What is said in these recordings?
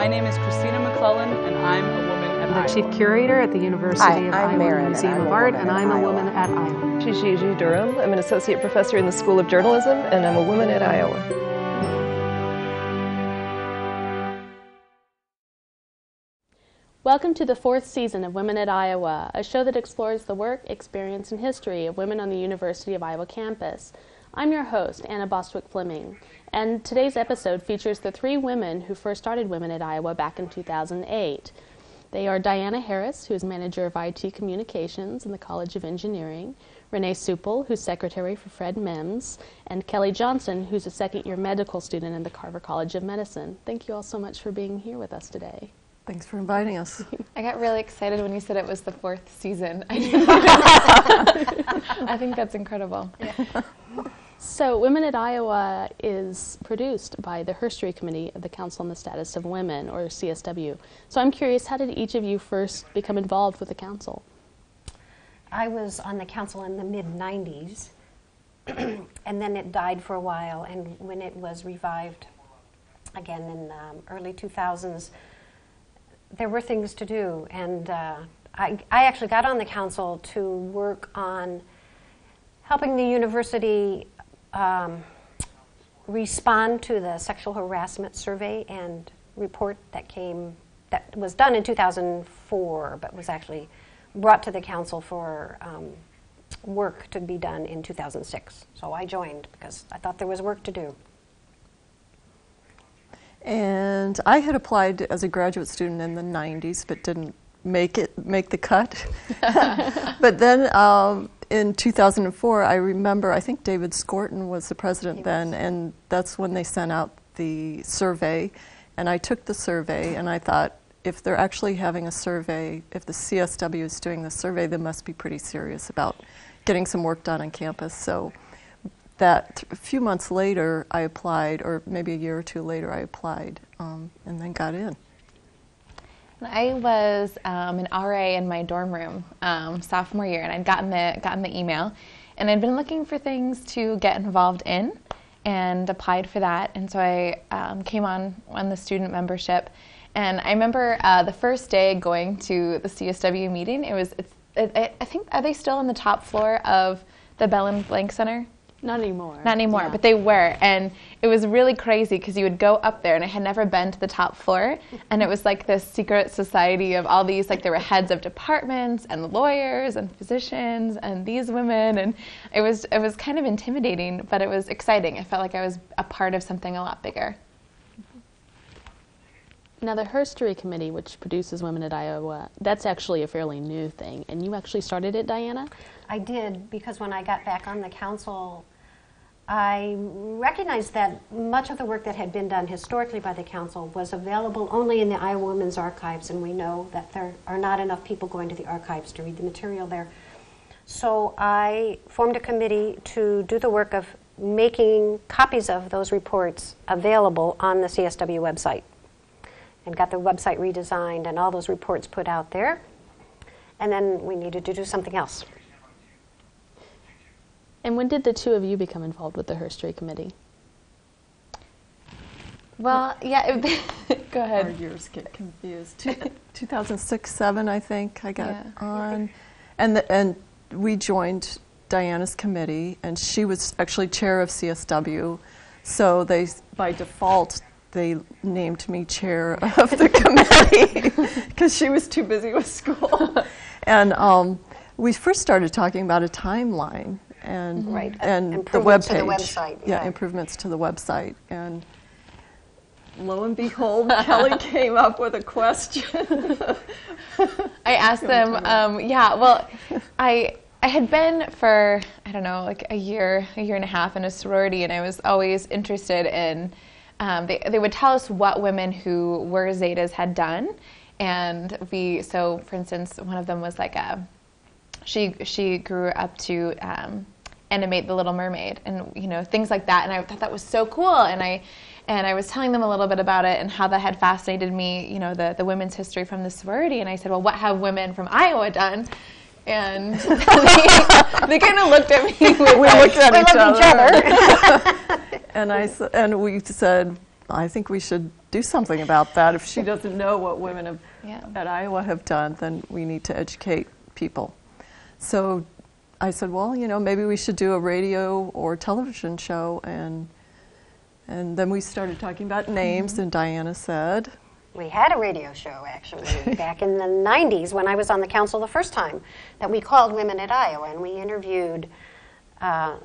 My name is Christina McClellan, and I'm a woman at Iowa. I'm the Chief Curator at the University of Iowa Marin, Museum of Art, and I'm a woman at Iowa. Gigi Durham. I'm an Associate Professor in the School of Journalism, and I'm a woman at Iowa. Welcome to the 4th season of Women at Iowa, a show that explores the work, experience, and history of women on the University of Iowa campus. I'm your host, Anna Bostwick Fleming, and today's episode features the 3 women who first started Women at Iowa back in 2008. They are Diana Harris, who is Manager of IT Communications in the College of Engineering, Renee Sueppel, who's Secretary for Fred Mims, and Kelly Johnson, who's a second-year medical student in the Carver College of Medicine. Thank you all so much for being here with us today. Thanks for inviting us. I got really excited when you said it was the 4th season. I think that's incredible. Yeah. So Women at Iowa is produced by the History Committee of the Council on the Status of Women, or CSW. So I'm curious, how did each of you first become involved with the council? I was on the council in the mid-90s, and then it died for a while, and when it was revived again in early 2000s, there were things to do, and I actually got on the council to work on helping the university respond to the sexual harassment survey and report that was done in 2004, but was actually brought to the council for work to be done in 2006. So I joined because I thought there was work to do. And I had applied as a graduate student in the 90s, but didn't make the cut. But then in 2004, I remember, I think David Scorton was the president then, and that's when they sent out the survey. And I took the survey, and I thought, if they're actually having a survey, if the CSW is doing the survey, they must be pretty serious about getting some work done on campus. So that a few months later, I applied, or maybe a year or two later, I applied, and then got in. I was an RA in my dorm room sophomore year, and I'd gotten the email, and I'd been looking for things to get involved in, and applied for that. And so I came on the student membership, and I remember the first day going to the CSW meeting. I think, are they still on the top floor of the Bell and Blank Center? Not anymore. Not anymore, yeah. But they were, and it was really crazy because you would go up there, and I had never been to the top floor, and it was like this secret society of all these, like there were heads of departments and lawyers and physicians and these women, and it was kind of intimidating, but it was exciting. I felt like I was a part of something a lot bigger. Now the History Committee, which produces Women at Iowa, that's actually a fairly new thing, and you actually started it, Diana? I did, because when I got back on the council, I recognized that much of the work that had been done historically by the council was available only in the Iowa Women's Archives, and we know that there are not enough people going to the archives to read the material there. So I formed a committee to do the work of making copies of those reports available on the CSW website, and got the website redesigned and all those reports put out there. And then we needed to do something else. And when did the two of you become involved with the History Committee? Well, yeah, go ahead. Our years get confused. 2006-07, I think, I got on. And we joined Diana's committee, and she was actually chair of CSW. So they, by default, they named me chair of the committee because she was too busy with school. And we first started talking about a timeline and the webpage. To the website. Yeah, improvements to the website. And lo and behold, Kelly came up with a question. I asked them, I had been for, I don't know, like a year and a half in a sorority, and I was always interested in, they would tell us what women who were Zetas had done, and so for instance, one of them was like she grew up to animate The Little Mermaid, and things like that, and I thought that was so cool, and I was telling them a little bit about it and how that had fascinated me, the women's history from the sorority, and I said, well, what have women from Iowa done? And they kind of looked at me. We looked at each other. And we said, I think we should do something about that. If she doesn't know what women Yeah. at Iowa have done, then we need to educate people. So I said, well, maybe we should do a radio or television show, and then we started talking about names, and Diana said, We had a radio show, actually, back in the 90s when I was on the council the first time, that we called Women at Iowa, and we interviewed women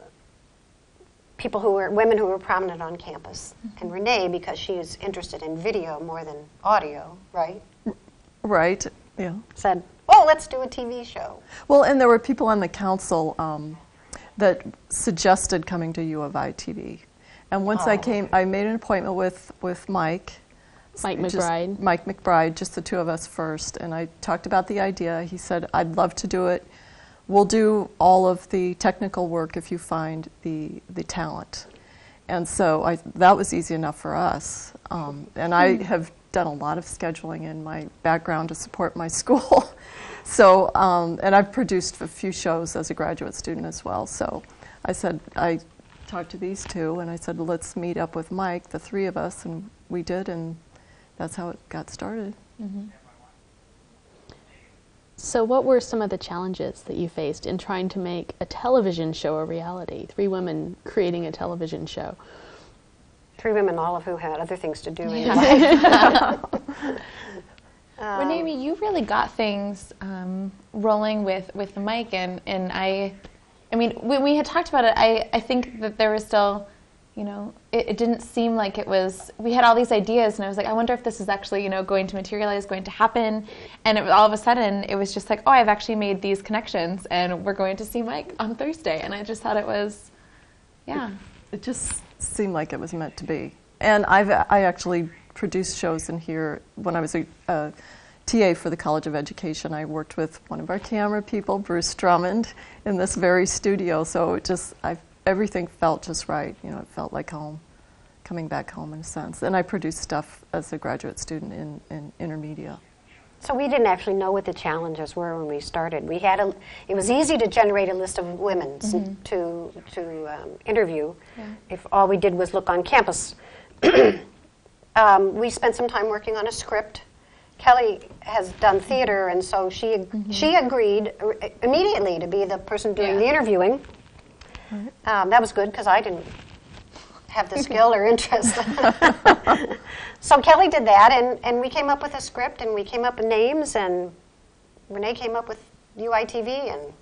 who were prominent on campus. And Renee, because she is interested in video more than audio, right? Right, yeah. Said, oh, let's do a TV show. Well, and there were people on the council that suggested coming to U of I TV. And once I made an appointment with Mike. Mike McBride. Mike McBride, just the two of us first. And I talked about the idea. He said, I'd love to do it. We'll do all of the technical work if you find the talent. And so that was easy enough for us. And I have done a lot of scheduling in my background to support my school. So, and I've produced a few shows as a graduate student as well. So I said, I talked to these two, and I said, let's meet up with Mike, the three of us, and we did, and that's how it got started. Mm-hmm. So what were some of the challenges that you faced in trying to make a television show a reality? 3 women creating a television show. 3 women, all of who had other things to do in life. Renee, you really got things rolling with Mike, and I mean, when we had talked about it, I think that there was still, it didn't seem like it was, we had all these ideas, and I was like, I wonder if this is actually, going to materialize, going to happen. And it was, all of a sudden, it was just like, oh, I've actually made these connections, and we're going to see Mike on Thursday. And I just thought it was, yeah. It just seemed like it was meant to be. And I actually produced shows in here when I was a TA for the College of Education. I worked with one of our camera people, Bruce Drummond, in this very studio. So it just, everything felt just right. It felt like home, coming back home in a sense. And I produced stuff as a graduate student in intermedia. So we didn't actually know what the challenges were when we started. It was easy to generate a list of women to interview if all we did was look on campus. We spent some time working on a script. Kelly has done theater, and so she agreed immediately to be the person doing the interviewing. That was good because I didn't have the skill or interest. So Kelly did that, and we came up with a script, and we came up with names, and Renee came up with UITV. And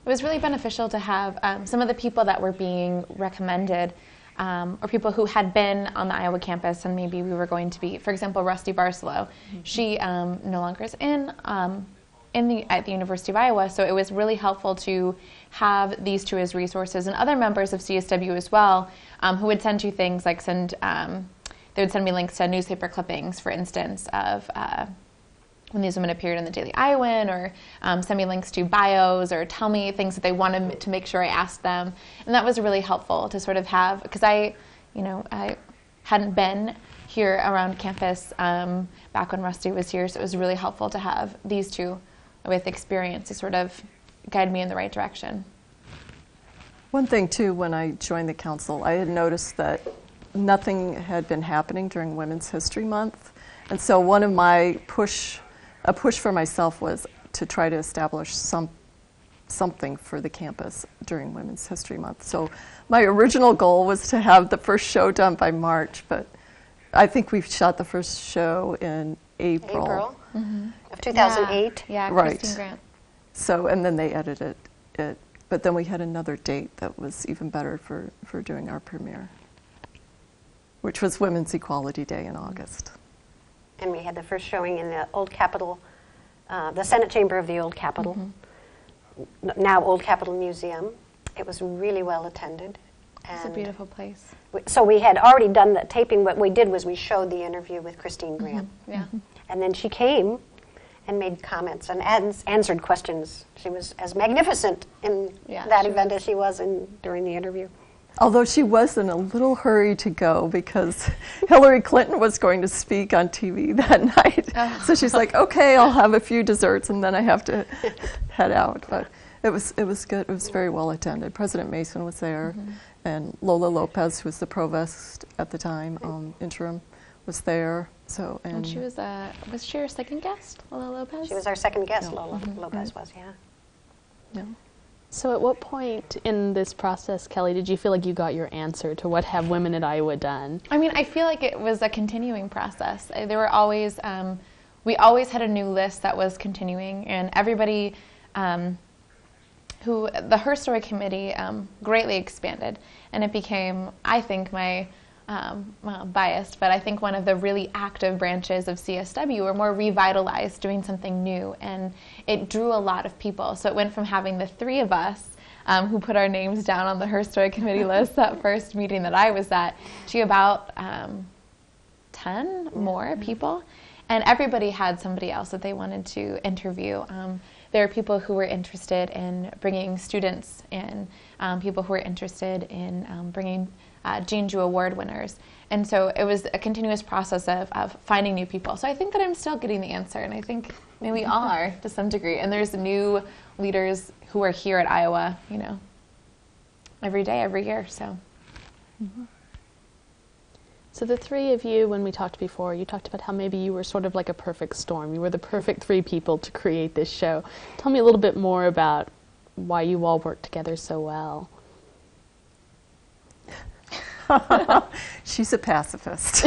it was really beneficial to have some of the people that were being recommended, or people who had been on the Iowa campus, and maybe we were going to be, for example, Rusty Barcelow. She no longer is at the University of Iowa, so it was really helpful to have these two as resources, and other members of CSW as well, who would send you things like they would send me links to newspaper clippings, for instance, of when these women appeared in the Daily Iowan, or send me links to bios, or tell me things that they wanted to make sure I asked them. And that was really helpful to sort of have, because I hadn't been here around campus back when Rusty was here, so it was really helpful to have these two with experience to sort of guide me in the right direction. One thing, too, when I joined the council, I had noticed that nothing had been happening during Women's History Month. And so one of my a push for myself was to try to establish something for the campus during Women's History Month. So my original goal was to have the first show done by March, but I think we shot the first show in April. Of 2008. Yeah, right. Christine Grant. So, and then they edited it. But then we had another date that was even better for doing our premiere, which was Women's Equality Day in August. And we had the first showing in the old Capitol, the Senate chamber of the old Capitol, now Old Capitol Museum. It was really well attended. It's a beautiful place. So we had already done the taping. What we did was we showed the interview with Christine Grant. And then she came and made comments and answered questions. She was as magnificent in that event as she was during the interview. Although she was in a little hurry to go because Hillary Clinton was going to speak on TV that night. So she's like, okay, I'll have a few desserts and then I have to head out. But it was good. It was very well attended. President Mason was there, and Lola Lopez, who was the provost at the time, interim, was there. So and she was she our second guest, Lola Lopez? She was our second guest, Lola Lopez was, yeah. Yeah. So at what point in this process, Kelly, did you feel like you got your answer to what have women at Iowa done? I mean, I feel like it was a continuing process. There were always, we always had a new list that was continuing, and everybody the Her Story Committee greatly expanded, and it became, I think, well, biased, but I think one of the really active branches of CSW were more revitalized, doing something new, and it drew a lot of people. So it went from having the three of us who put our names down on the Her Story Committee list that first meeting that I was at, to about 10 more people, and everybody had somebody else that they wanted to interview. There are people who were interested in bringing students in, people who were interested in bringing Jean Jew Award winners. And so it was a continuous process of finding new people. So I think that I'm still getting the answer, and I think maybe we all are to some degree. And there's new leaders who are here at Iowa, every day, every year. So. Mm-hmm. So the three of you, when we talked before, you talked about how maybe you were sort of like a perfect storm. You were the perfect three people to create this show. Tell me a little bit more about why you all worked together so well. She's a pacifist.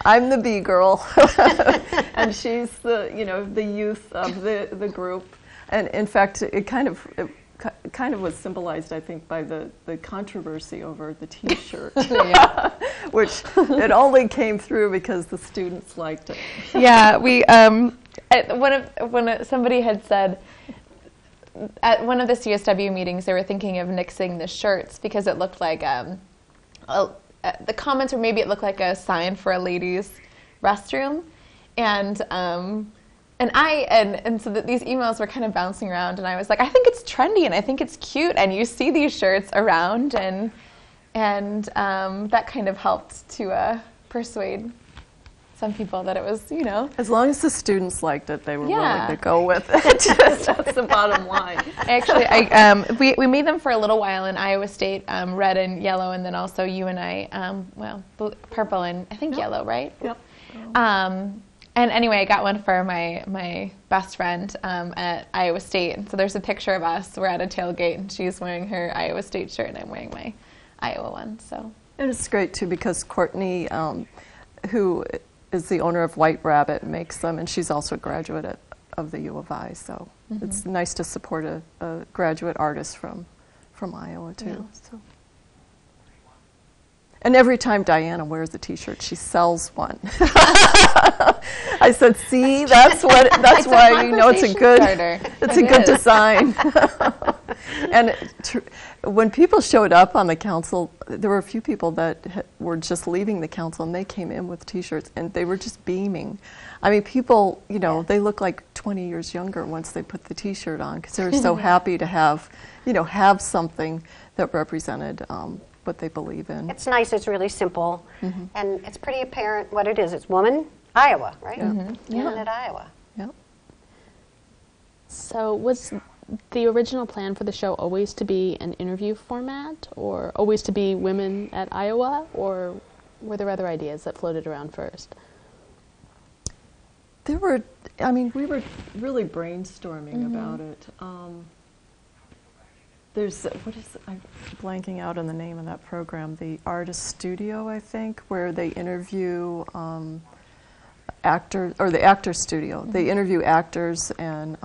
I'm the bee girl, and she's the youth of the group. And in fact, it kind of was symbolized, I think, by the controversy over the T-shirt, which it only came through because the students liked it. Yeah, we somebody had said. At one of the CSW meetings, they were thinking of nixing the shirts because it looked like the comments were maybe it looked like a sign for a ladies' restroom, and so these emails were kind of bouncing around, and I was like, I think it's trendy and I think it's cute, and you see these shirts around, and that kind of helped to persuade some people that it was, As long as the students liked it, they were willing to go with it. That's the bottom line. Actually, we made them for a little while in Iowa State, red and yellow, and then also you and I, purple and I think yellow, right? Yep. And anyway, I got one for my best friend at Iowa State. And so there's a picture of us. We're at a tailgate, and she's wearing her Iowa State shirt, and I'm wearing my Iowa one. So. And it's great, too, because Courtney, who is the owner of White Rabbit, makes them, and she's also a graduate of the U of I, so it's nice to support a graduate artist from Iowa, too. Yeah. So. And every time Diana wears a T-shirt, she sells one. I said, "See, that's why it's a good design." And when people showed up on the council, there were a few people that were just leaving the council, and they came in with T-shirts, and they were just beaming. I mean, people, they look like 20 years younger once they put the T-shirt on, because they were so happy to have something that represented what they believe in. It's nice. It's really simple, and it's pretty apparent what it is. It's Woman Iowa, right? Woman at Iowa. Yeah. So was the original plan for the show always to be an interview format, or always to be women at Iowa, or were there other ideas that floated around first? We were really brainstorming about it. I'm blanking out on the name of that program, the Artist Studio, I think, where they interview actors, or the Actor Studio. They interview actors and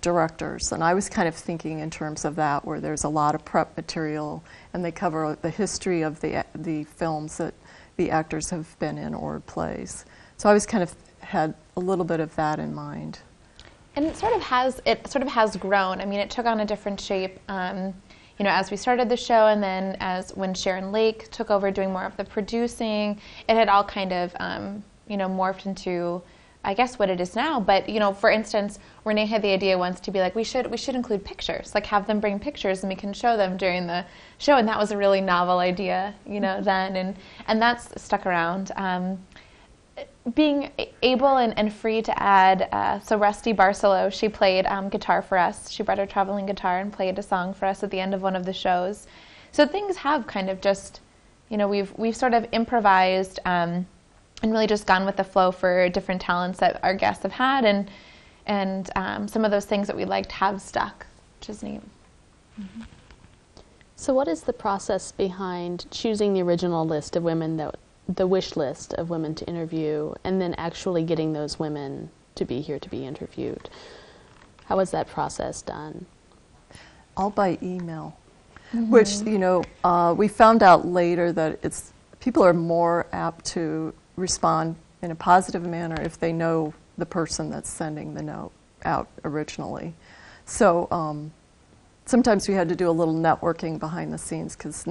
directors, and I was kind of thinking in terms of that, where there's a lot of prep material, and they cover the history of the films that the actors have been in or plays. So I was kind of had a little bit of that in mind. And it sort of has grown. I mean, it took on a different shape, as we started the show, and then when Sharon Lake took over doing more of the producing, it had all kind of, morphed into, I guess, what it is now. But, for instance, Renee had the idea once to be like, we should include pictures, like have them bring pictures and we can show them during the show. And that was a really novel idea, then, and that's stuck around. being able and free to add, so Rusty Barcelo, she played guitar for us. She brought her traveling guitar and played a song for us at the end of one of the shows. So things have kind of just, we've sort of improvised and really just gone with the flow for different talents that our guests have had, and some of those things that we liked have stuck, which is neat. Mm-hmm. So what is the process behind choosing the original list of women, the wish list of women to interview, and then actually getting those women to be here to be interviewed? How was that process done? All by email, which, we found out later that people are more apt to respond in a positive manner if they know the person that's sending the note out originally. So sometimes we had to do a little networking behind the scenes, because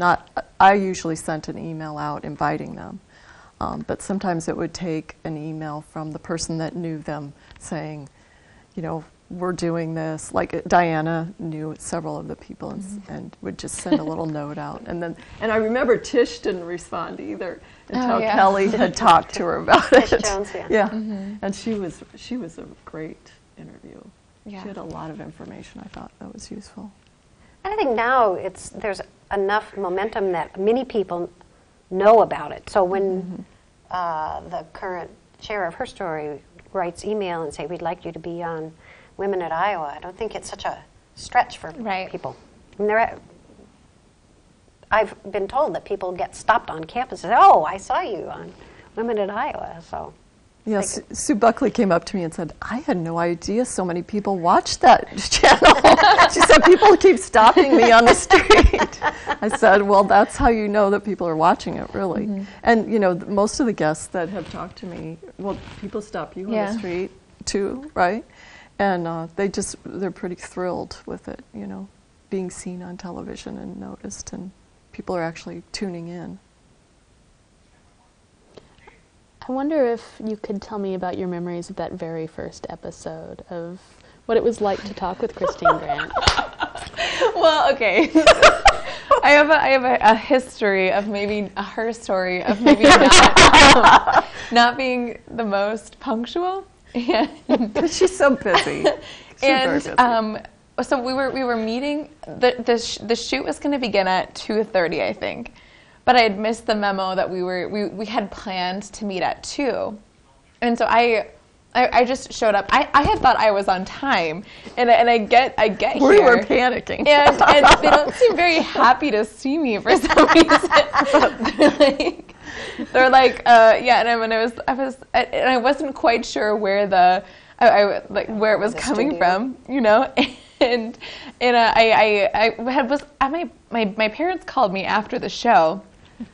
I usually sent an email out inviting them, but sometimes it would take an email from the person that knew them saying, we're doing this. Like Diana knew several of the people and would just send a little note out. And I remember Tish didn't respond either until Kelly had talked to her about it. Tish Jones, yeah. Mm-hmm. And she was a great interview. Yeah. She had a lot of information. I thought that was useful. And I think now there's enough momentum that many people know about it. So when the current chair of Her Story writes email and say, we'd like you to be on Women at Iowa, I don't think it's such a stretch for people. I mean, I've been told that people get stopped on campus and say, oh, I saw you on Women at Iowa. So yes, Sue Buckley came up to me and said, I had no idea so many people watched that channel. She said, people keep stopping me on the street. I said, well, that's how you know that people are watching it, really. Mm-hmm. And, most of the guests that have talked to me, well, people stop you on the street, too, right? And they're pretty thrilled with it, being seen on television and noticed, and people are actually tuning in. I wonder if you could tell me about your memories of that very first episode, of what it was like to talk with Christine Grant. Well, okay. I have a history of maybe her story of maybe not being the most punctual. She's so busy. So we were meeting. The shoot was going to begin at 2:30, I think, but I had missed the memo that we had planned to meet at 2, and so I just showed up. I had thought I was on time, and I get here. We were panicking, and they don't seem very happy to see me for some reason. They're like, yeah, and I wasn't quite sure where where it was coming from, and my parents called me after the show,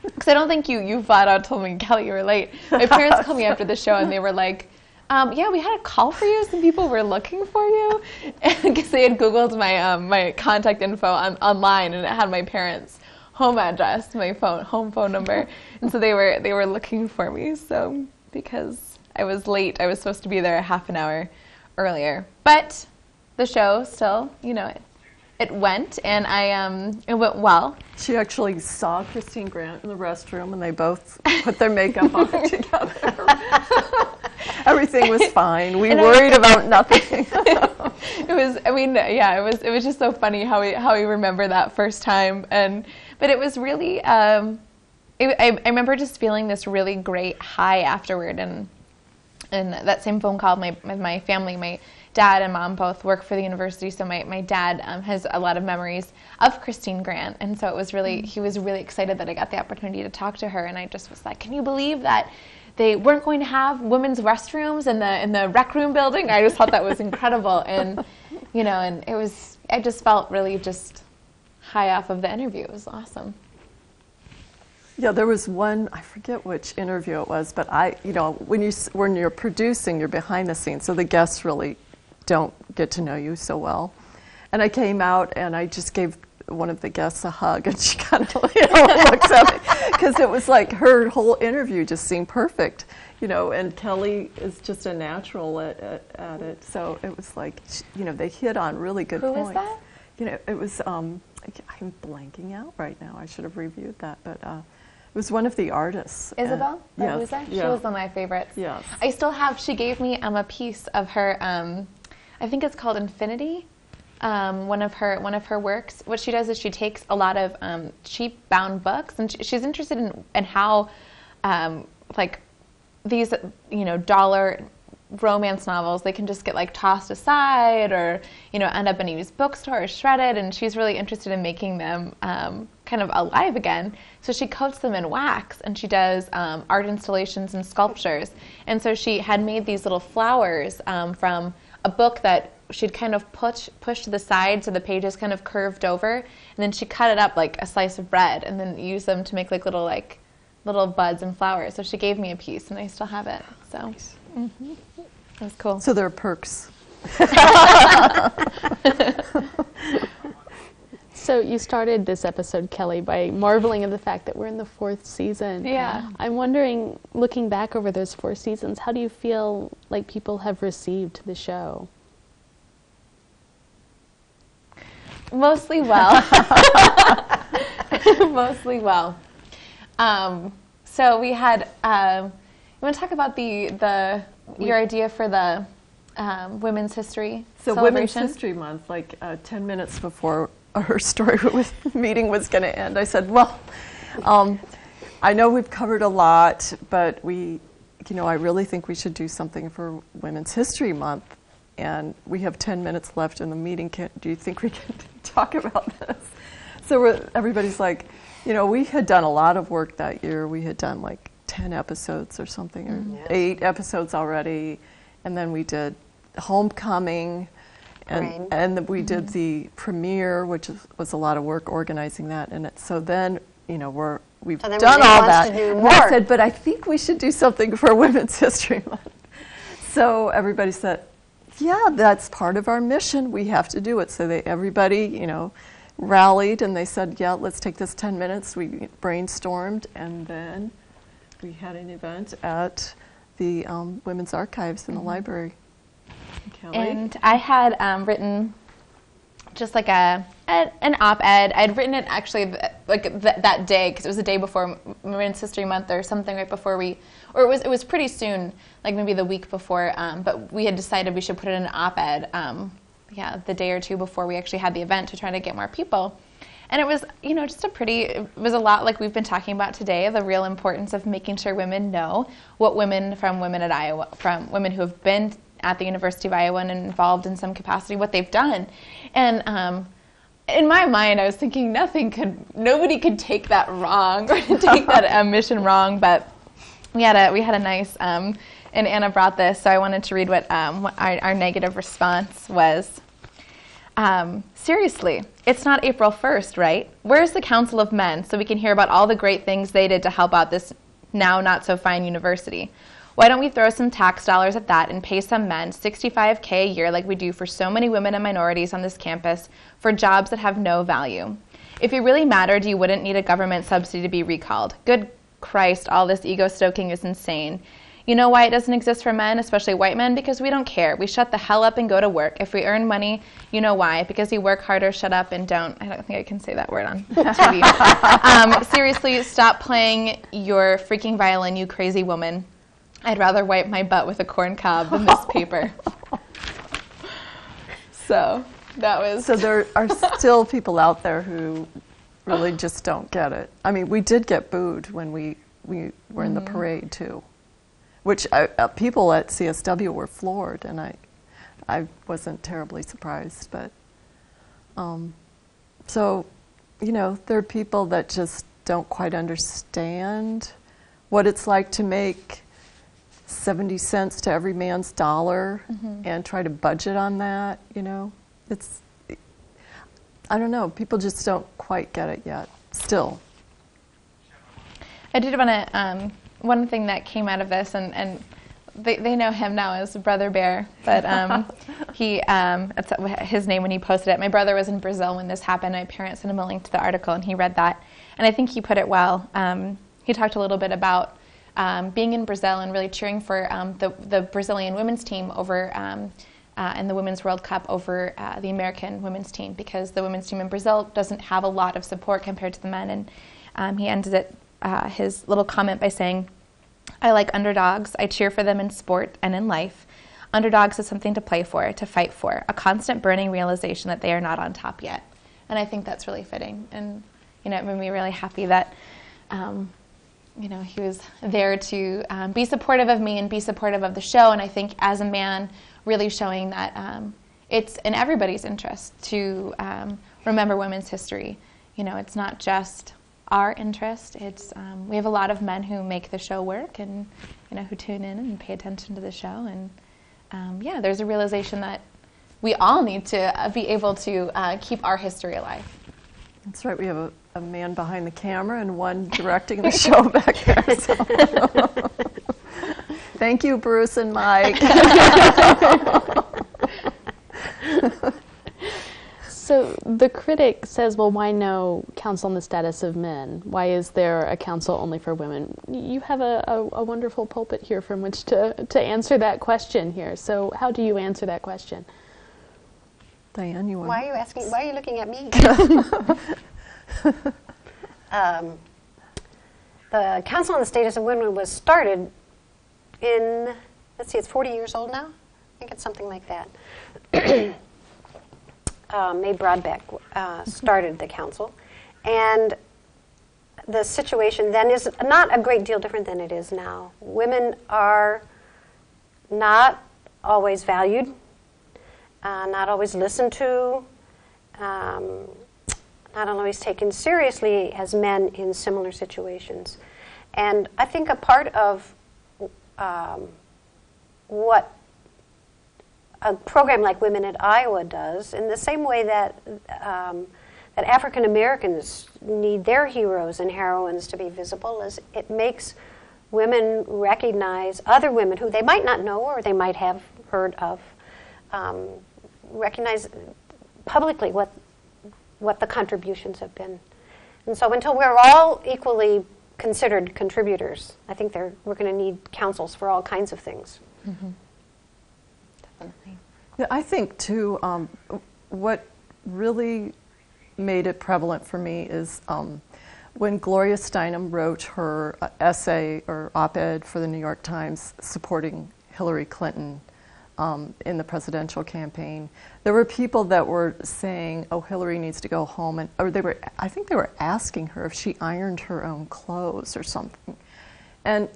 because I don't think you flat out told me, Kelly, you were late. My parents called me after the show, and they were like, yeah, we had a call for you. Some people were looking for you, because they had Googled my contact info online, and it had my parents' home address, my home phone number, and so they were looking for me. So because I was late, I was supposed to be there a half an hour earlier, but the show still, it went, and it went well. She actually saw Christine Grant in the restroom, and they both put their makeup on together. Everything was fine. We worried about nothing. It was just so funny how we remember that first time, but it was really, I remember just feeling this really great high afterward, and that same phone call, my family, my dad and mom both work for the university, so my dad has a lot of memories of Christine Grant, and so he was really excited that I got the opportunity to talk to her, and I just was like, can you believe that they weren't going to have women's restrooms in the rec room building? I just thought that was incredible, and and I just felt really just high off of the interview. It was awesome. Yeah, there was one, I forget which interview it was, but when you're producing, you're behind the scenes, so the guests really don't get to know you so well. And I came out and I just gave one of the guests a hug, and she kind of looks at me, because it was like her whole interview just seemed perfect, and Kelly is just a natural at it, so it was like, they hit on really good points. Who was that? It was, I'm blanking out right now. I should have reviewed that, but was one of the artists. Isabel? Yes. Lisa? Yeah. She was one of my favorites. Yes. I still have, she gave me a piece of her, I think it's called Infinity, one of her works. What she does is she takes a lot of cheap bound books, and she's interested in how like these dollar romance novels, they can just get like tossed aside or end up in a used bookstore or shredded, and she's really interested in making them kind of alive again. So she coats them in wax, and she does art installations and sculptures. And so she had made these little flowers from a book that she'd kind of push to the side so the pages kind of curved over, and then she cut it up like a slice of bread and then used them to make like little buds and flowers. So she gave me a piece, and I still have it. So that was cool. So there are perks. So you started this episode, Kelly, by marveling at the fact that we're in the 4th season. Yeah. I'm wondering, looking back over those 4 seasons, how do you feel like people have received the show? Mostly well. Mostly well. So we had, you want to talk about your idea for the Women's History So Women's History Month, like 10 minutes before our story meeting was going to end, I said, well, I know we've covered a lot, but I really think we should do something for Women's History Month. And we have 10 minutes left in the meeting. Do you think we can talk about this? So everybody's like, we had done a lot of work that year. We had done like 10 episodes or something, or 8 episodes already. And then we did Homecoming, and we did the premiere, which was a lot of work organizing that. And so then, we've done all that. And I said, but I think we should do something for Women's History Month. So everybody said, yeah, that's part of our mission. We have to do it. So everybody, rallied, and they said, yeah, let's take this 10 minutes. We brainstormed, and then we had an event at the Women's Archives in the library. Kelly? And I had written just like an op-ed. I'd written it actually that day, because it was the day before Women's History Month or something, right before it was pretty soon, like maybe the week before, but we had decided we should put it in an op-ed, the day or two before we actually had the event to try to get more people. And it was, it was a lot like we've been talking about today, the real importance of making sure women know what women from Women at Iowa, from women who have been at the University of Iowa and involved in some capacity, what they've done. And in my mind, I was thinking nobody could take that wrong or take that mission wrong, but we had a nice, and Anna brought this, so I wanted to read what our negative response was. Seriously, it's not April 1st, right? Where's the Council of Men so we can hear about all the great things they did to help out this now not so fine university? Why don't we throw some tax dollars at that and pay some men $65K a year like we do for so many women and minorities on this campus for jobs that have no value? If it really mattered, you wouldn't need a government subsidy to be recalled. Good Christ, all this ego-stoking is insane. You know why it doesn't exist for men, especially white men? Because we don't care. We shut the hell up and go to work. If we earn money, you know why? Because you work harder, shut up, and don't. I don't think I can say that word on TV. Seriously, stop playing your freaking violin, you crazy woman. I'd rather wipe my butt with a corn cob than this paper. So that was... So there are still people out there who really just don't get it. I mean, we did get booed when we were in the parade, too. Which people at CSW were floored, and I wasn't terribly surprised. But so, there are people that just don't quite understand what it's like to make 70 cents to every man's dollar and try to budget on that. It's, I don't know. People just don't quite get it yet. Still, I did want to. One thing that came out of this, and they know him now as Brother Bear, but that's his name when he posted it. My brother was in Brazil when this happened. My parents sent him a link to the article, and he read that. And I think he put it well. He talked a little bit about being in Brazil and really cheering for the Brazilian women's team over in the Women's World Cup over the American women's team, because the women's team in Brazil doesn't have a lot of support compared to the men. And he ended it his little comment by saying, "I like underdogs. I cheer for them in sport and in life. Underdogs is something to play for, to fight for, a constant burning realization that they are not on top yet." And I think that's really fitting. And, it made me really happy that, he was there to be supportive of me and be supportive of the show. And I think as a man, really showing that it's in everybody's interest to remember women's history. It's not just our interest. It's we have a lot of men who make the show work and, who tune in and pay attention to the show. And, there's a realization that we all need to be able to keep our history alive. That's right. We have a man behind the camera and one directing the show back there. So. Thank you, Bruce and Mike. So the critic says, well, why no council on the status of men? Why is there a council only for women? You have a wonderful pulpit here from which to answer that question here. So how do you answer that question? Diane, you want? Why are you asking? Why are you looking at me? The Council on the Status of Women was started in, let's see, it's 40 years old now? I think it's something like that. May Brodbeck started the council. And the situation then is not a great deal different than it is now. Women are not always valued, not always listened to, not always taken seriously as men in similar situations. And I think a part of what a program like Women at Iowa does, in the same way that that African Americans need their heroes and heroines to be visible, is it makes women recognize other women who they might not know or they might have heard of, recognize publicly what the contributions have been. And so until we're all equally considered contributors, I think we're going to need councils for all kinds of things. Mm-hmm. Definitely. Yeah, I think, too, what really made it prevalent for me is when Gloria Steinem wrote her essay or op-ed for the New York Times supporting Hillary Clinton in the presidential campaign, there were people that were saying, "Oh, Hillary needs to go home," I think they were asking her if she ironed her own clothes or something. And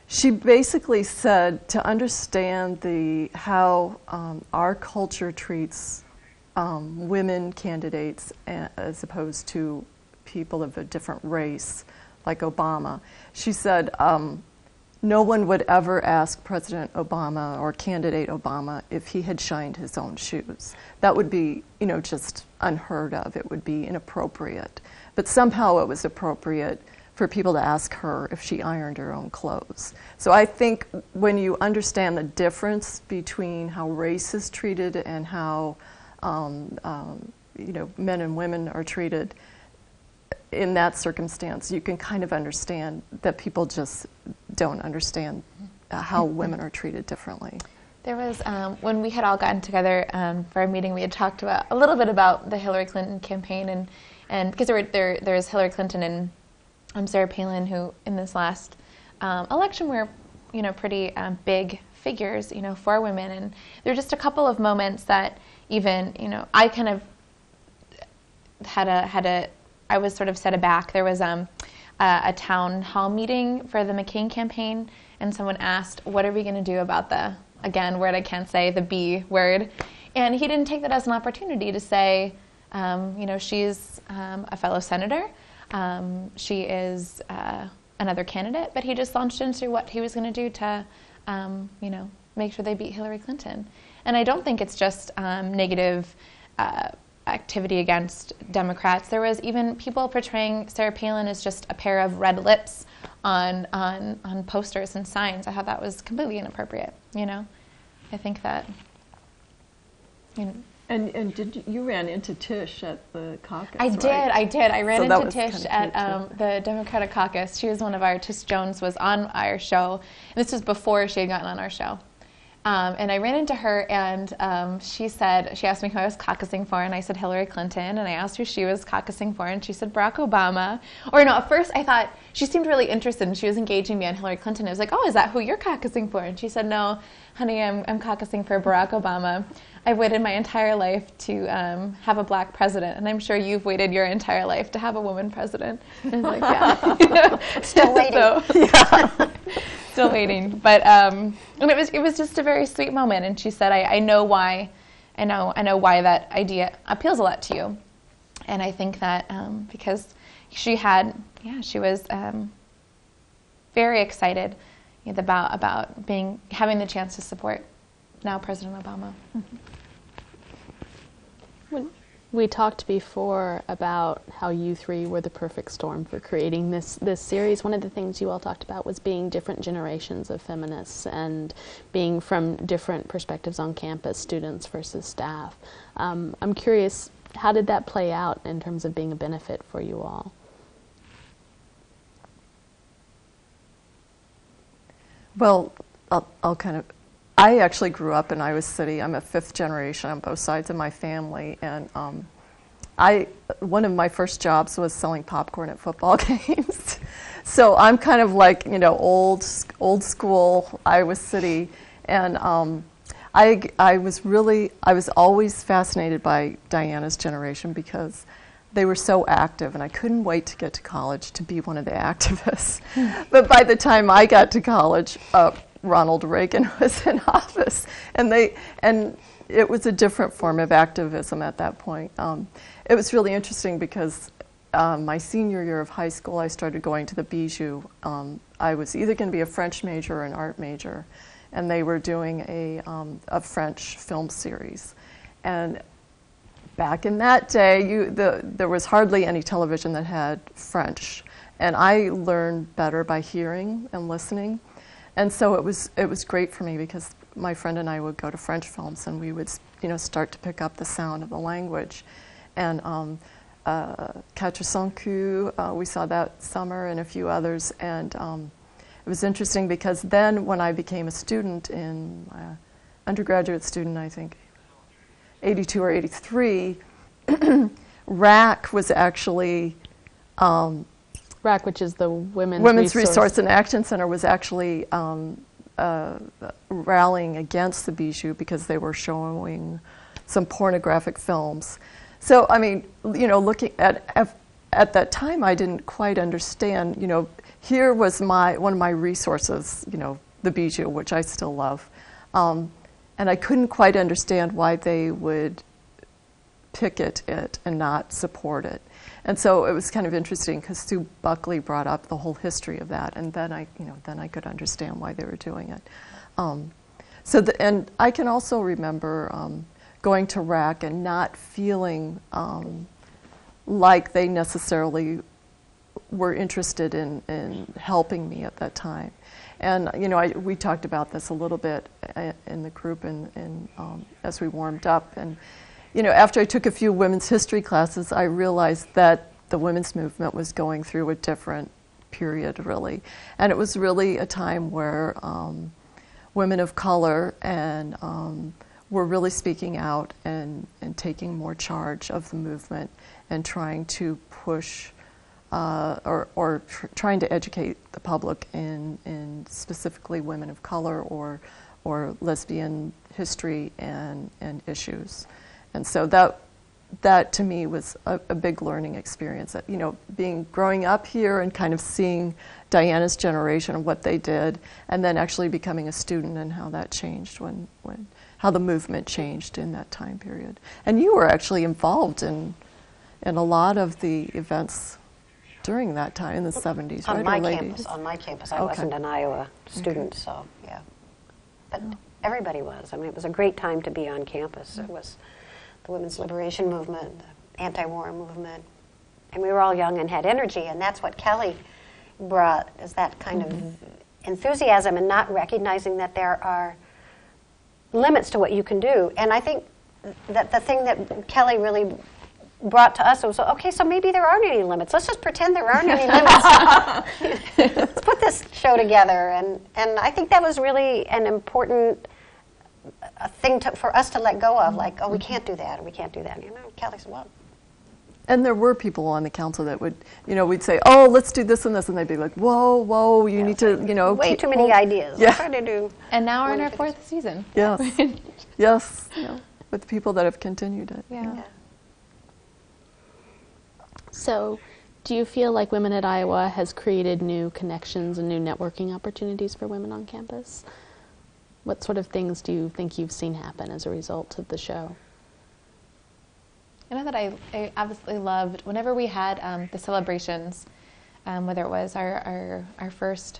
she basically said to understand how our culture treats women candidates as opposed to people of a different race, like Obama. She said no one would ever ask President Obama or candidate Obama if he had shined his own shoes. That would be, just unheard of. It would be inappropriate. But somehow it was appropriate for people to ask her if she ironed her own clothes. So I think when you understand the difference between how race is treated and how men and women are treated in that circumstance, you can kind of understand that people just don't understand how women are treated differently. There was, when we had all gotten together for our meeting, we had talked about a little bit about the Hillary Clinton campaign, and because there's Hillary Clinton and Sarah Palin, who in this last election were, pretty big figures, for women, and there were just a couple of moments that even, I kind of I was sort of set aback. There was a town hall meeting for the McCain campaign, and someone asked, "What are we going to do about the," again, word I can't say, the B word, and he didn't take that as an opportunity to say, she's a fellow senator. She is another candidate, but he just launched into what he was going to do to, make sure they beat Hillary Clinton. And I don't think it's just negative activity against Democrats. There was even people portraying Sarah Palin as just a pair of red lips on posters and signs. I thought that was completely inappropriate. I think that. And did you ran into Tish at the caucus? I did. I ran into Tish at kind of the Democratic caucus. She was one of our. Tish Jones was on our show. And this was before she had gotten on our show, And I ran into her, and she asked me who I was caucusing for, and I said Hillary Clinton, and I asked who she was caucusing for, and she said Barack Obama. Or no, at first I thought she seemed really interested, and she was engaging me on Hillary Clinton. I was like, oh, is that who you're caucusing for? And she said, no, honey, I'm caucusing for Barack Obama. I've waited my entire life to have a black president, and I'm sure you've waited your entire life to have a woman president. And I was like, yeah. Still waiting. So, yeah. Still waiting. But and it was just a very sweet moment. And she said, I know why that idea appeals a lot to you. And I think that because she was very excited about having the chance to support now President Obama. We talked before about how you three were the perfect storm for creating this series. One of the things you all talked about was being different generations of feminists and being from different perspectives on campus, students versus staff. I'm curious, how did that play out in terms of being a benefit for you all? Well, I actually grew up in Iowa City. I'm a fifth generation on both sides of my family, and one of my first jobs was selling popcorn at football games. So I'm kind of like, old school Iowa City, and I was always fascinated by Diana's generation because they were so active, and I couldn't wait to get to college to be one of the activists. But by the time I got to college, Ronald Reagan was in office, and it was a different form of activism at that point. It was really interesting because my senior year of high school, I started going to the Bijou. I was either going to be a French major or an art major, and they were doing a French film series. And back in that day, there was hardly any television that had French, and I learned better by hearing and listening. And so it was great for me because my friend and I would go to French films, and we would start to pick up the sound of the language. And Quatre Cents Coups, we saw that summer, and a few others. And it was interesting because then when I became a student, undergraduate student, I think, 82 or 83, RAC was actually RAC, which is the Women's Resource and Action Center, was actually rallying against the Bijou because they were showing some pornographic films. So, I mean, looking at that time, I didn't quite understand. Here was one of my resources, the Bijou, which I still love, and I couldn't quite understand why they would picket it and not support it. And so it was kind of interesting because Sue Buckley brought up the whole history of that, and then I could understand why they were doing it. And I can also remember going to RAC and not feeling like they necessarily were interested in helping me at that time. And we talked about this a little bit in the group and as we warmed up. And after I took a few women's history classes, I realized that the women's movement was going through a different period, really. And it was really a time where women of color and were really speaking out and taking more charge of the movement and trying to push or trying to educate the public in specifically women of color or lesbian history and issues. And so that to me was a big learning experience. Growing up here and kind of seeing Diana's generation and what they did, and then actually becoming a student and how that changed how the movement changed in that time period. And you were actually involved in a lot of the events during that time in the 70s, on right? On my campus. I wasn't an Iowa student, so yeah. But everybody was. I mean, it was a great time to be on campus. It was the women's liberation movement, the anti-war movement, and we were all young and had energy, and that's what Kelly brought, is that kind of enthusiasm and not recognizing that there are limits to what you can do. And I think that the thing that Kelly really brought to us was, okay, so maybe there aren't any limits. Let's just pretend there aren't any limits. Let's put this show together. And I think that was really an important a thing for us to let go of, like, oh, we can't do that, or we can't do that. You know, Kelly said, well. And there were people on the council that would, we'd say, oh, let's do this and this, and they'd be like, whoa, you need to, way too many ideas. Yeah. Let's try to do. And now we're in our 4th season. Yes, yes, with people that have continued it. Yeah. So, do you feel like Women at Iowa has created new connections and new networking opportunities for women on campus? What sort of things do you think you've seen happen as a result of the show? I know that I obviously loved whenever we had the celebrations, whether it was our first,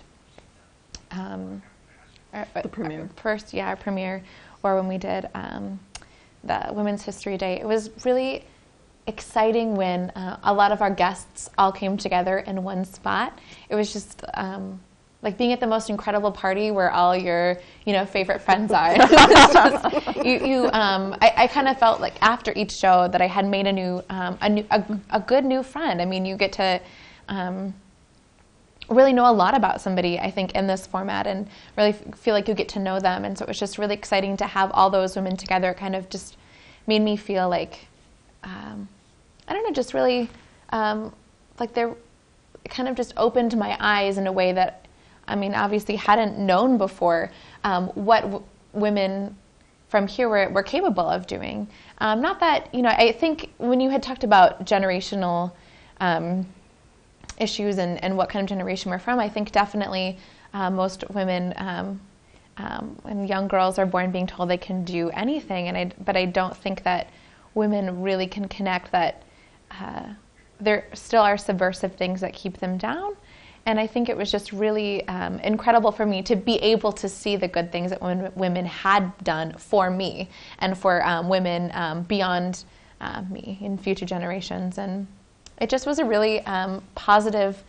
The premiere. Our premiere, or when we did the Women's History Day. It was really exciting when a lot of our guests all came together in one spot. It was just like being at the most incredible party where all your favorite friends are. I kind of felt like after each show that I had made a good new friend. I mean, you get to really know a lot about somebody, I think, in this format, and really feel like you get to know them. And so it was just really exciting to have all those women together. It kind of just made me feel like, I don't know, just really like they're kind of just opened my eyes in a way that, I mean, obviously hadn't known before what women from here were capable of doing. Not that, I think when you had talked about generational issues and what kind of generation we're from, I think definitely most women and young girls are born being told they can do anything, but I don't think that women really can connect that there still are subversive things that keep them down. And I think it was just really incredible for me to be able to see the good things that women had done for me and for women beyond me in future generations. And it just was a really positive,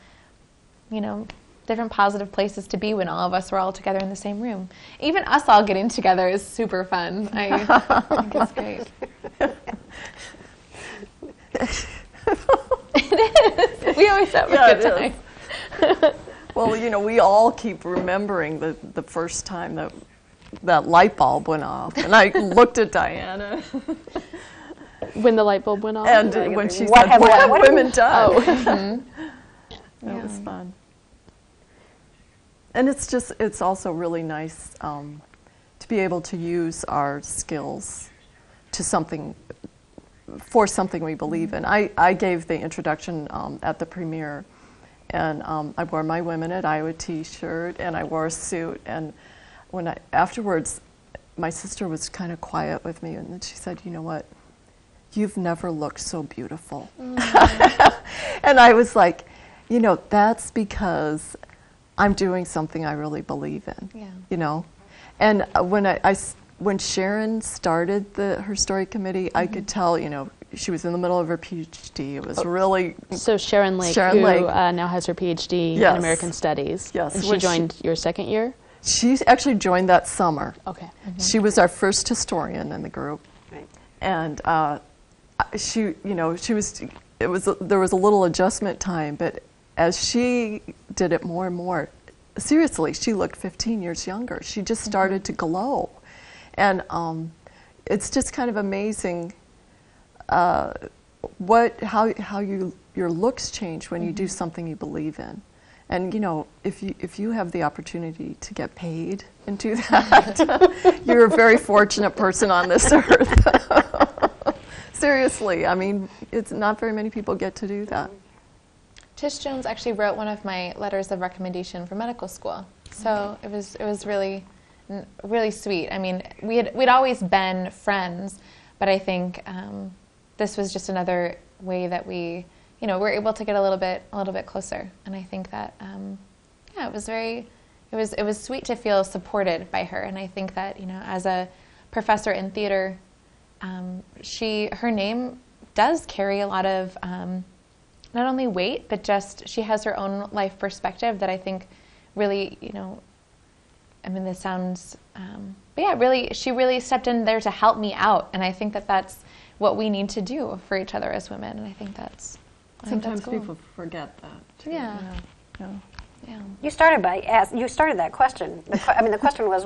different positive places to be when all of us were all together in the same room. Even us all getting together is super fun. I think it's great. It is. We always have a good time. Well, we all keep remembering the first time that light bulb went off, and I looked at Diana. When the light bulb went off? And when she said, what have women done? Oh. Mm-hmm. That was fun. And it's also really nice to be able to use our skills for something we believe in. I gave the introduction at the premiere, and I wore my Women at Iowa t-shirt, and I wore a suit, and afterwards, my sister was kind of quiet with me, and then she said, you know what, you've never looked so beautiful. And I was like, that's because I'm doing something I really believe in, And when Sharon started her story committee, I could tell, she was in the middle of her PhD. It was really... So Sharon Lake, who now has her PhD in American Studies. Yes. And she joined your second year? She actually joined that summer. Okay. Mm-hmm. She was our first historian in the group. Right. And there was a little adjustment time, but as she did it more and more, seriously, she looked 15 years younger. She just started to glow. And it's just kind of amazing how your looks change when you do something you believe in. And if you have the opportunity to get paid and do that, you're a very fortunate person on this earth. Seriously, I mean, it's not very many people get to do that. Tish Jones actually wrote one of my letters of recommendation for medical school, so it was really sweet. I mean, we'd always been friends, but I think this was just another way that we, were able to get a little bit closer. And I think that, it was sweet to feel supported by her. And I think that, as a professor in theater, her name does carry a lot of not only weight, but just she has her own life perspective that I think really, I mean, this sounds, but yeah, she really stepped in there to help me out. And I think that that's what we need to do for each other as women. And I think that's Sometimes cool. people forget that, too. Yeah. Yeah. You started that question. The question was,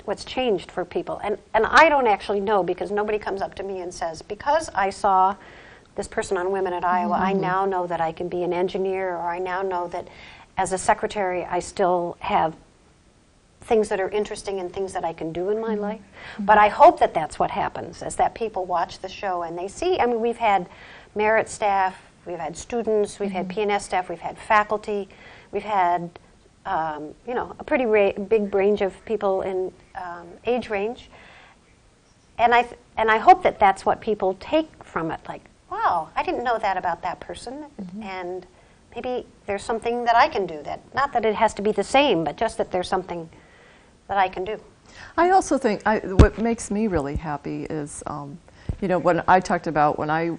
what's changed for people, and I don't actually know, because nobody comes up to me and says, because I saw this person on Women at Iowa, I now know that I can be an engineer, or I now know that as a secretary I still have things that are interesting and things that I can do in my life. But I hope that that's what happens, is that people watch the show and they see. We've had merit staff, we've had students, we've had P&S staff, we've had faculty. We've had, a pretty big range of people in age range, and I hope that that's what people take from it. Like, wow, I didn't know that about that person, and maybe there's something that I can do. That, not that it has to be the same, but just that there's something that I can do. I also think what makes me really happy is, when I talked about when I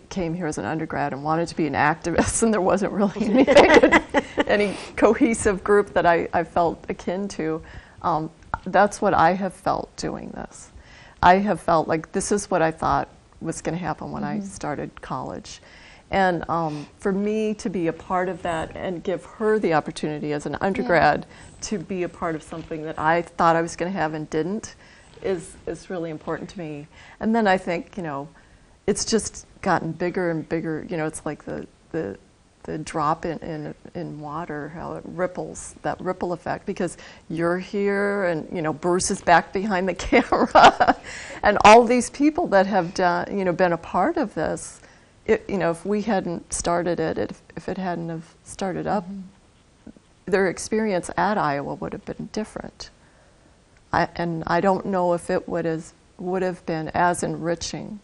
came here as an undergrad and wanted to be an activist, and there wasn't really any cohesive group that I felt akin to. That's what I have felt doing this. I have felt like this is what I thought was going to happen when I started college. And for me to be a part of that and give her the opportunity as an undergrad to be a part of something that I thought I was going to have and didn't is really important to me. And then I think, it's just gotten bigger and bigger. It's like the drop in water, how it ripples, that ripple effect, because you're here and, Bruce is back behind the camera and all these people that have done, been a part of this, if we hadn't started it, if it hadn't have started up, their experience at Iowa would have been different. And I don't know if it would have been as enriching.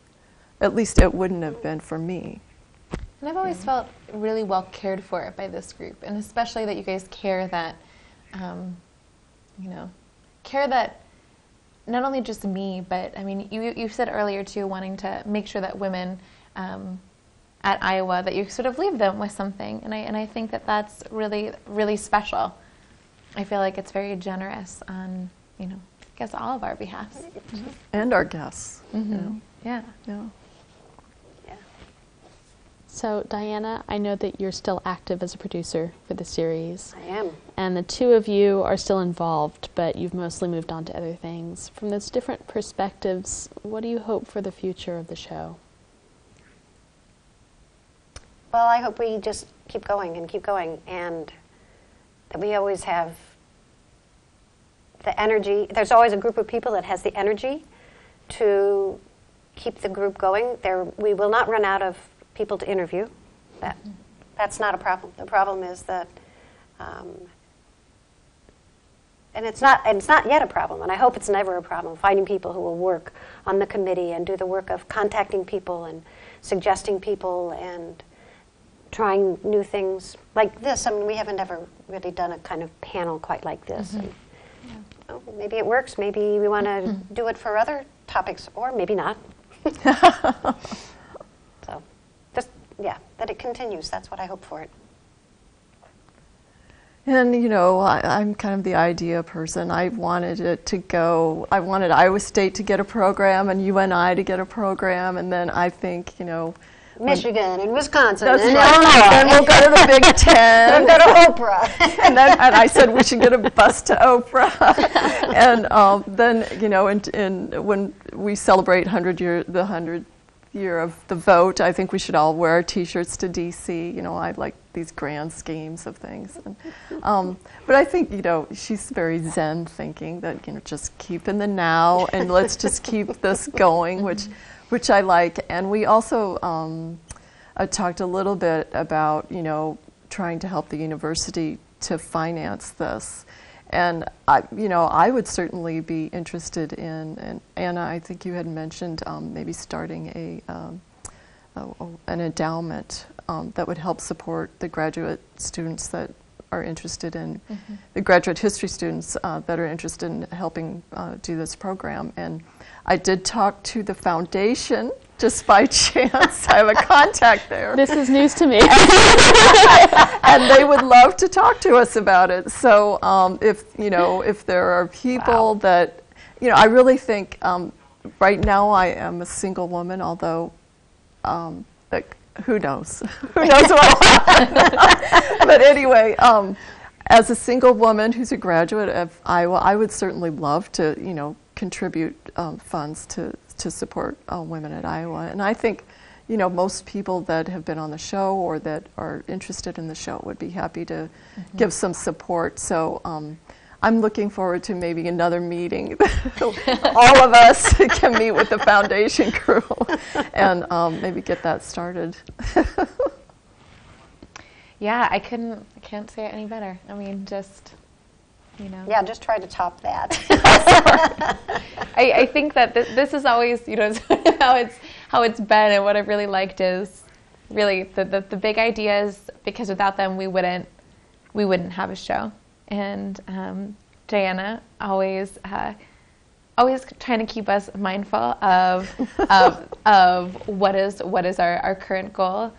At least it wouldn't have been for me. And I've always felt really well cared for by this group, and especially that you guys care that, care that not only just me, but you said earlier too, wanting to make sure that women at Iowa, that you sort of leave them with something, and I think that that's really, really special. I feel like it's very generous on, I guess all of our behalfs. And our guests. Yeah. So, Diana, I know that you're still active as a producer for the series. I am. And the two of you are still involved, but you've mostly moved on to other things. From those different perspectives, what do you hope for the future of the show? Well, I hope we just keep going, and that we always have the energy. There's always a group of people that has the energy to keep the group going. We will not run out of people to interview. That's not a problem. The problem is that, and it's not yet a problem, and I hope it's never a problem, finding people who will work on the committee and do the work of contacting people and suggesting people and trying new things like this. We haven't ever really done a kind of panel quite like this. And, maybe it works. Maybe we want to do it for other topics, or maybe not. So, just, that it continues. That's what I hope for it. And, I'm kind of the idea person. I wanted it to go, I wanted Iowa State to get a program and UNI to get a program, and then I think, Michigan and Wisconsin and Illinois. Then we'll go to the Big Ten. Then go to Oprah. and I said we should get a bus to Oprah. And then, when we celebrate the 100th year of the vote, I think we should all wear our T-shirts to D.C. I like these grand schemes of things. And, but I think, she's very Zen thinking that, just keep in the now and let's just keep this going, which I like. And we also talked a little bit about, trying to help the university to finance this. And I would certainly be interested in, and Anna, I think you had mentioned maybe starting an endowment that would help support the graduate students that are interested in, the graduate history students that are interested in helping do this program. And I did talk to the foundation just by chance. I have a contact there. This is news to me. And they would love to talk to us about it. So if there are people that, I really think right now I am a single woman, although who knows? Who knows what will happen? But anyway, as a single woman who's a graduate of Iowa, I would certainly love to, contribute funds to support women at Iowa. And I think, most people that have been on the show or that are interested in the show would be happy to give some support. So I'm looking forward to maybe another meeting. All of us can meet with the foundation crew and maybe get that started. Yeah, I can't say it any better. I mean, just, Yeah, just try to top that. I think that this is always, how it's been, and what I've really liked is really the big ideas, because without them we wouldn't have a show. And Diana always trying to keep us mindful of what is our current goal.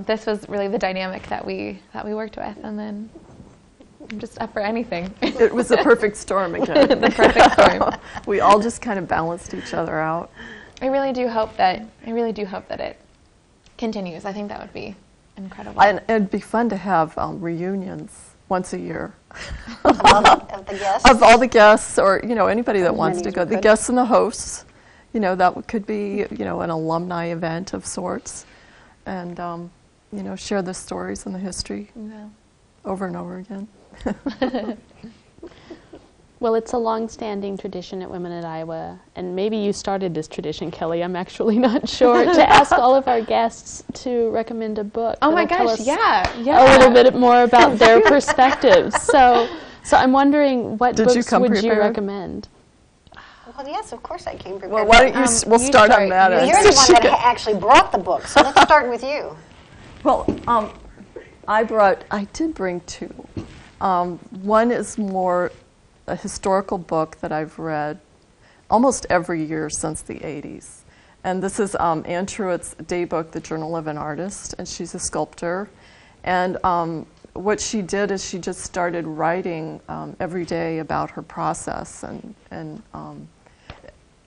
This was really the dynamic that we worked with, and then I'm just up for anything. It was the perfect storm again. The perfect storm. We all just kind of balanced each other out. I really do hope that it continues. I think that would be incredible. And it'd be fun to have reunions once a year. Of the guests? Of all the guests, or anybody that wants to as go. you The could. guests and the hosts. That could be an alumni event of sorts, and share the stories and the history over and over again. Well, it's a long-standing tradition at Women at Iowa, and maybe you started this tradition, Kelly. I'm actually not sure. To ask all of our guests to recommend a book. Oh my that'll tell gosh! us Yeah. a little bit more about their perspectives. So I'm wondering, what Did you books come would you prepared? recommend? Well, yes, of course I came prepared. Well, why don't you? We'll you start on start. that. Well, end. you're the one that actually brought the book, so let's start with you. Well, I did bring two. One is more a historical book that I've read almost every year since the 80s. And this is Ann Truitt's daybook, The Journal of an Artist, and she's a sculptor. And what she did is she just started writing every day about her process, and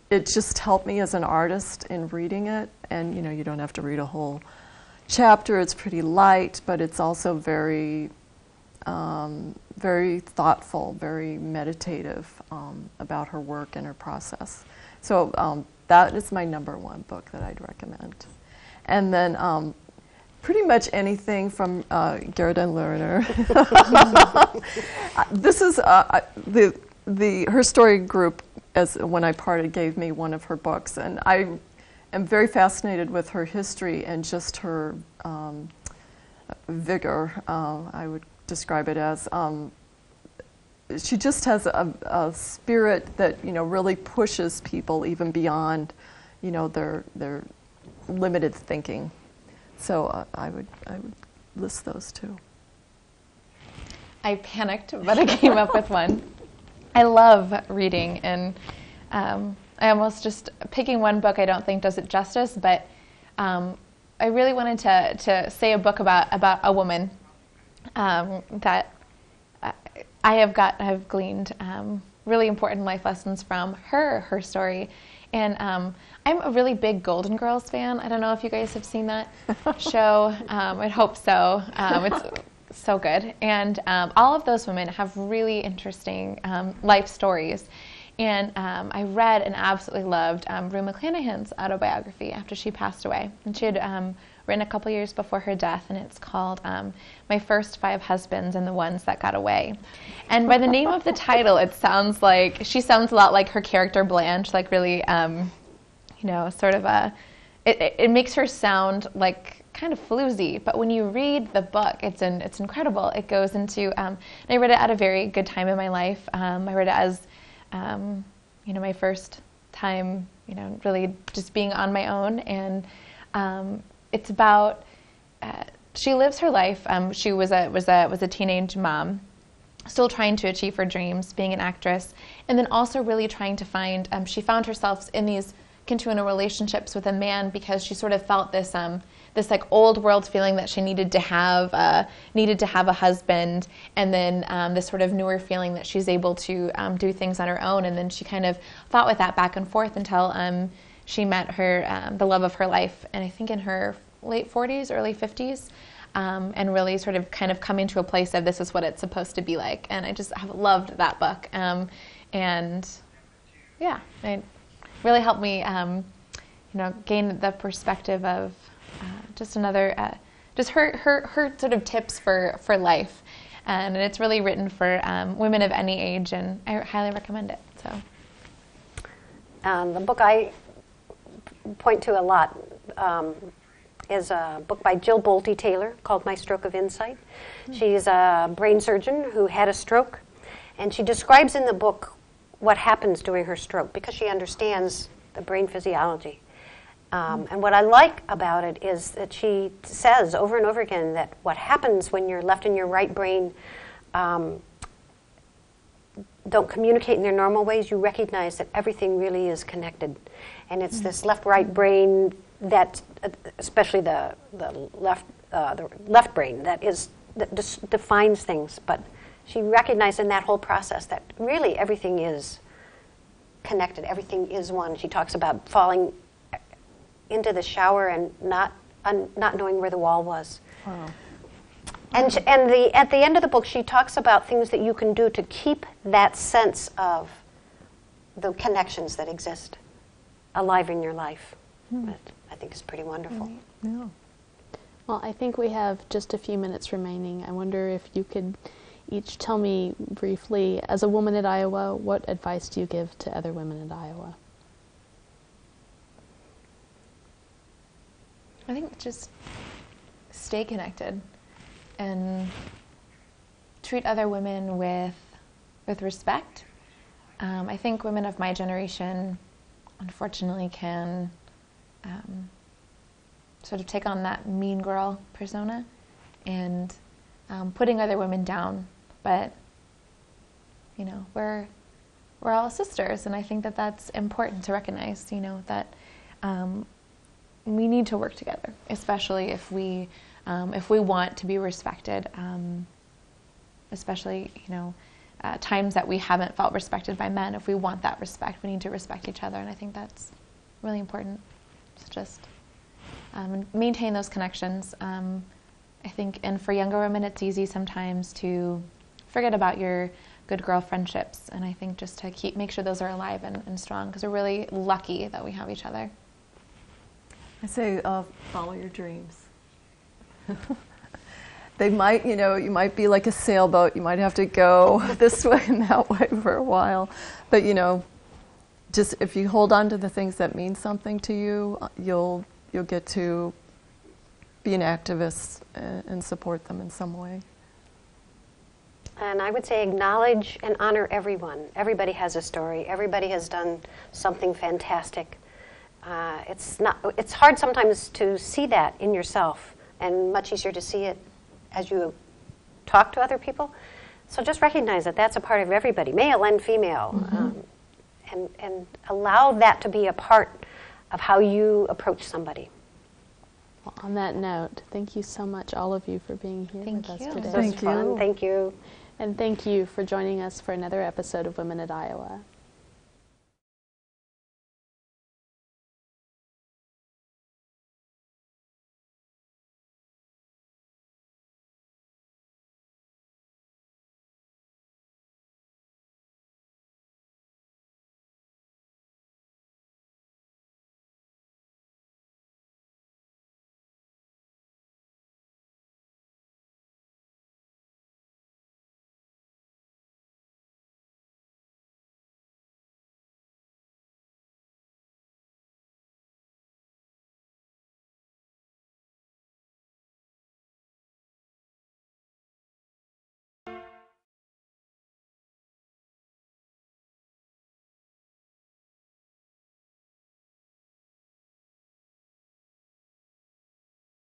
it just helped me as an artist in reading it. And you don't have to read a whole chapter. It's pretty light, but it's also very very thoughtful, very meditative about her work and her process. So that is my number one book that I'd recommend. And then pretty much anything from Gerda Lerner. This is her story group, when I parted, gave me one of her books, and I am very fascinated with her history and just her vigor. I would describe it as she just has a spirit that really pushes people even beyond their limited thinking. So I would list those two. I panicked, but I came up with one. I love reading, and I almost just picking one book I don't think does it justice, but I really wanted to say a book about a woman that I have gleaned really important life lessons from her story. And I'm a really big Golden Girls fan. I don't know if you guys have seen that show. I hope so. It's so good. And all of those women have really interesting life stories. And I read and absolutely loved Rue McClanahan's autobiography after she passed away. And she had written a couple years before her death, and it's called My First 5 Husbands and the Ones That Got Away. And by the name of the title, she sounds a lot like her character Blanche, like really, sort of it makes her sound like kind of floozy. But when you read the book, it's incredible. It goes into, and I read it at a very good time in my life. I read it as, my first time, really just being on my own. And it's about, she lives her life. She was a teenage mom, still trying to achieve her dreams, being an actress, and then also really trying to find, she found herself in these continual relationships with a man because she sort of felt this like old world feeling that she needed to have a husband, and then this sort of newer feeling that she's able to do things on her own. And then she kind of fought with that back and forth until she met the love of her life. And I think in her late 40s, early 50s, and really sort of kind of coming to a place of this is what it's supposed to be like. And I just have loved that book. And yeah, it really helped me, gain the perspective of just another, just her sort of tips for life. And it's really written for women of any age, and I highly recommend it. So, the book I point to a lot is a book by Jill Bolte Taylor called My Stroke of Insight. She's a brain surgeon who had a stroke, and she describes in the book what happens during her stroke because she understands the brain physiology. And what I like about it is that she says over and over again that what happens when your left and your right brain don't communicate in their normal ways, you recognize that everything really is connected. And it's this left-right brain that, especially the left brain, that just defines things. But she recognized in that whole process that really everything is connected. Everything is one. She talks about falling into the shower and not knowing where the wall was. Wow. And at the end of the book, she talks about things that you can do to keep that sense of the connections that exist alive in your life. That I think is pretty wonderful. Yeah. Well, I think we have just a few minutes remaining. I wonder if you could each tell me briefly, as a woman at Iowa, what advice do you give to other women at Iowa? I think just stay connected and treat other women with respect. I think women of my generation, unfortunately, can sort of take on that mean girl persona and putting other women down. But we're all sisters, and I think that that's important to recognize. That we need to work together, especially if we want to be respected. Especially times that we haven't felt respected by men. If we want that respect, we need to respect each other, and I think that's really important. So just maintain those connections. I think, and for younger women, it's easy sometimes to forget about your good girl friendships, and I think just to make sure those are alive and strong, because we're really lucky that we have each other. I say follow your dreams. They might, you might be like a sailboat. You might have to go this way and that way for a while. But, just if you hold on to the things that mean something to you, you'll get to be an activist and support them in some way. And I would say acknowledge and honor everyone. Everybody has a story. Everybody has done something fantastic. It's hard sometimes to see that in yourself, and much easier to see it as you talk to other people. So just recognize that that's a part of everybody, male and female, and allow that to be a part of how you approach somebody. Well, on that note, thank you so much, all of you, for being here with us today. Thank you. Thank you. And thank you for joining us for another episode of Women at Iowa.